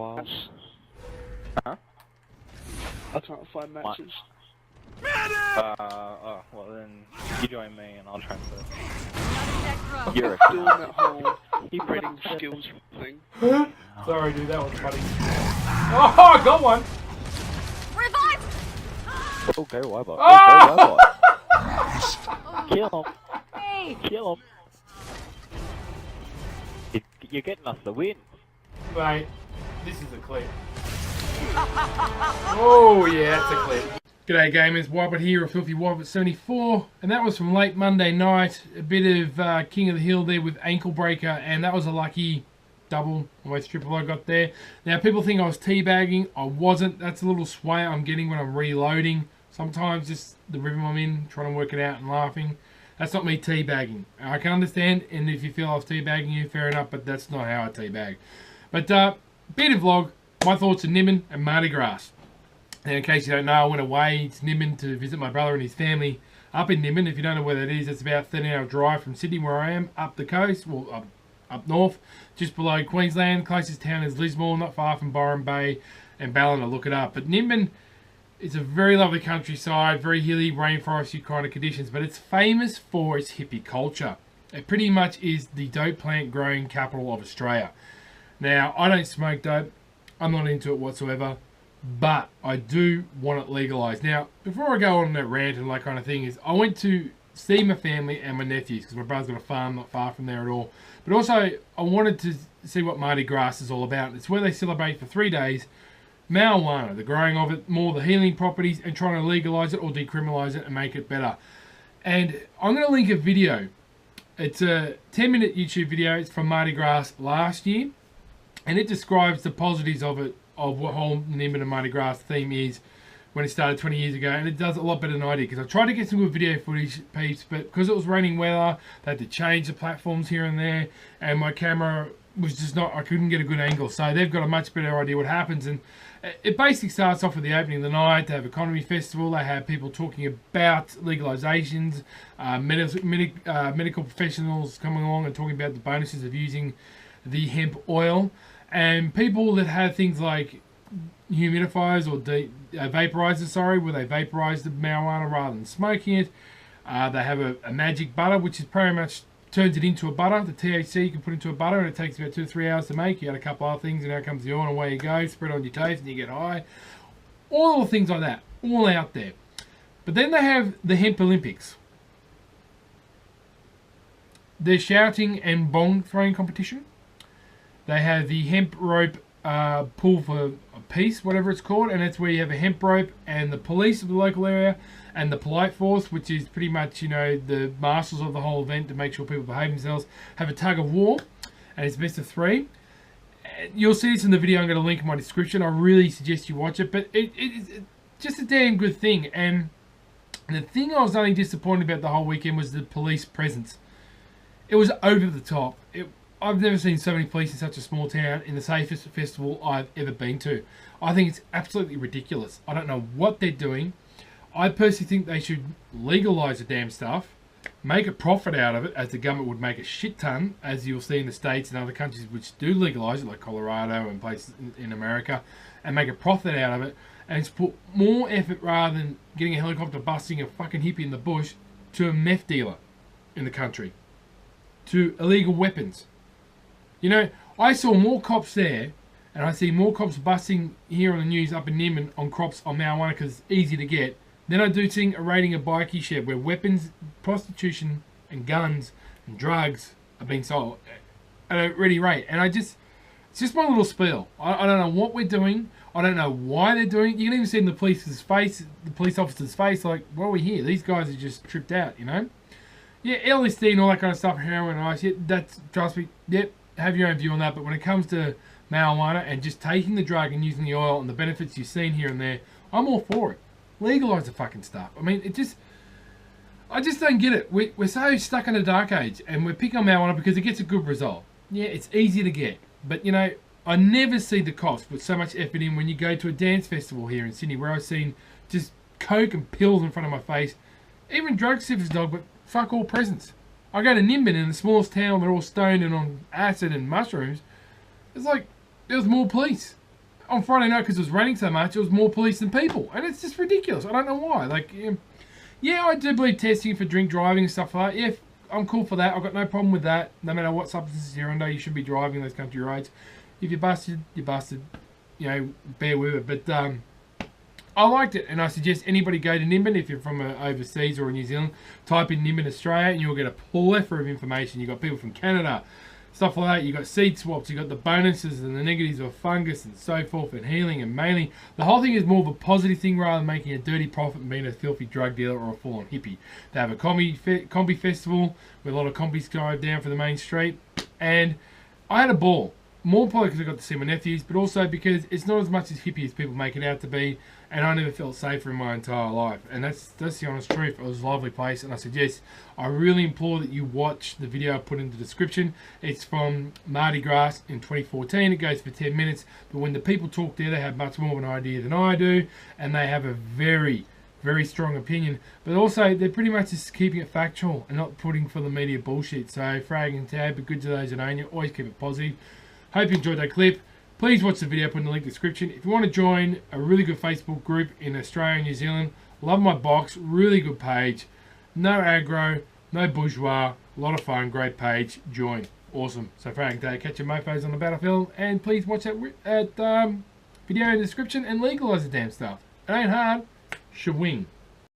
while. Huh? I can't find matches. Well then, you join me and I'll transfer. You're doing that whole breeding skills thing. Sorry, dude, that was funny. Oh, I got one! Oh, go Wybot. Oh! Kill him. Kill him. You're getting us the win. Mate, this is a clip. Oh, yeah, that's a clip. G'day gamers, Wybot here, a Filthy Wybot 74, and that was from late Monday night. A bit of King of the Hill there with Ankle Breaker, and that was a lucky double, almost triple I got there. Now people think I was teabagging, I wasn't. That's a little sway I'm getting when I'm reloading. Sometimes just the rhythm I'm in, trying to work it out and laughing. That's not me teabagging. I can understand, and if you feel I was teabagging you, fair enough, but that's not how I teabag. But bit of vlog, my thoughts on Nimbin and Mardigrass. And in case you don't know, I went away to Nimbin to visit my brother and his family up in Nimbin. If you don't know where that is, it's about a 13-hour drive from Sydney, where I am, up the coast, well, up north, just below Queensland. Closest town is Lismore, not far from Byron Bay and Ballina. Look it up. But Nimbin is a very lovely countryside, very hilly, rainforesty kind of conditions, but it's famous for its hippie culture. It pretty much is the dope plant growing capital of Australia. Now, I don't smoke dope. I'm not into it whatsoever. But I do want it legalised. Now, before I go on that rant and that kind of thing, is I went to see my family and my nephews because my brother's got a farm not far from there at all. But also, I wanted to see what Mardigrass is all about. It's where they celebrate for 3 days marijuana, the growing of it, more the healing properties, and trying to legalise it or decriminalise it and make it better. And I'm going to link a video. It's a 10-minute YouTube video. It's from Mardigrass last year, and it describes the positives of it, of what whole Nimbin and Mardigrass theme is when it started 20 years ago, and it does a lot better than I did, because I tried to get some good video footage, peeps, but because it was raining weather, they had to change the platforms here and there, and my camera was just not, I couldn't get a good angle, so they've got a much better idea what happens. And it basically starts off with the opening of the night. They have Economy Festival, they have people talking about legalisations, medical professionals coming along and talking about the bonuses of using the hemp oil. And people that have things like humidifiers or vaporizers, where they vaporize the marijuana rather than smoking it. They have a magic butter, which is pretty much turns it into a butter. The THC you can put into a butter, and it takes about 2 or 3 hours to make. You add a couple other things, and out comes the oil, and away you go. Spread on your toast, and you get high. All the things like that, all out there. But then they have the Hemp Olympics. They're shouting and bong throwing competition. They have the hemp rope pull for peace, whatever it's called, and that's where you have a hemp rope and the police of the local area and the polite force, which is pretty much, you know, the marshals of the whole event to make sure people behave themselves, have a tug of war, and it's best of 3. You'll see this in the video I'm going to link in my description. I really suggest you watch it, but it's just a damn good thing. And the thing I was only disappointed about the whole weekend was the police presence. It was over the top. I've never seen so many police in such a small town in the safest festival I've ever been to. I think it's absolutely ridiculous. I don't know what they're doing. I personally think they should legalise the damn stuff, make a profit out of it, as the government would make a shit ton, as you'll see in the States and other countries which do legalise it, like Colorado and places in America, and make a profit out of it, and just put more effort rather than getting a helicopter busting a fucking hippie in the bush to a meth dealer in the country, to illegal weapons. You know, I saw more cops there, and I see more cops busting here on the news up in Nimbin on crops on marijuana because it's easy to get, than I do seeing a raiding a bikie shed where weapons, prostitution, and guns and drugs are being sold at a ready rate. And it's just my little spiel. I don't know what we're doing. I don't know why they're doing it. You can even see in the police officer's face, like, what are we here? These guys are just tripped out, you know? Yeah, LSD and all that kind of stuff, heroin, ice, yeah, that's, trust me, yep. Have your own view on that, but when it comes to marijuana and just taking the drug and using the oil and the benefits you've seen here and there, I'm all for it. Legalise the fucking stuff. I mean, I just don't get it. We're so stuck in a dark age, and we're picking on marijuana because it gets a good result. Yeah, it's easy to get, but you know, I never see the cost put so much effort in when you go to a dance festival here in Sydney, where I've seen just coke and pills in front of my face, even drug sniffers, dog, but fuck all presents. I go to Nimbin, in the smallest town, they're all stoned and on acid and mushrooms. It's like, there was more police. on Friday night, because it was raining so much, it was more police than people. And it's just ridiculous. I don't know why. Like, yeah, I do believe testing for drink driving and stuff like that. Yeah, I'm cool for that. I've got no problem with that. No matter what substances you're under, you should be driving those country roads. If you're busted, you're busted. You know, bear with it. But I liked it, and I suggest anybody go to Nimbin if you're from overseas or in New Zealand. Type in Nimbin Australia, and you'll get a plethora of information. You've got people from Canada, stuff like that. You've got seed swaps, you've got the bonuses and the negatives of fungus and so forth, and healing and mailing. The whole thing is more of a positive thing rather than making a dirty profit and being a filthy drug dealer or a full-on hippie. They have a combi festival with a lot of combis going down for the main street, and I had a ball. More probably because I got to see my nephews, but also because it's not as much as hippie as people make it out to be, and I never felt safer in my entire life. And that's the honest truth. It was a lovely place, and I suggest, I really implore that you watch the video I put in the description. It's from Mardigrass in 2014. It goes for 10 minutes, but when the people talk there, they have much more of an idea than I do, and they have a very, very strong opinion. But also, they're pretty much just keeping it factual and not putting for the media bullshit. So, frag and tab, but good to those that own you. Always keep it positive. Hope you enjoyed that clip. Please watch the video, put in the link in the description. If you want to join a really good Facebook group in Australia and New Zealand, love my box, really good page. No aggro, no bourgeois, a lot of fun, great page. Join. Awesome. So Frank Day, catch your mofos on the battlefield, and please watch that video in the description and legalise the damn stuff. It ain't hard. Shawing.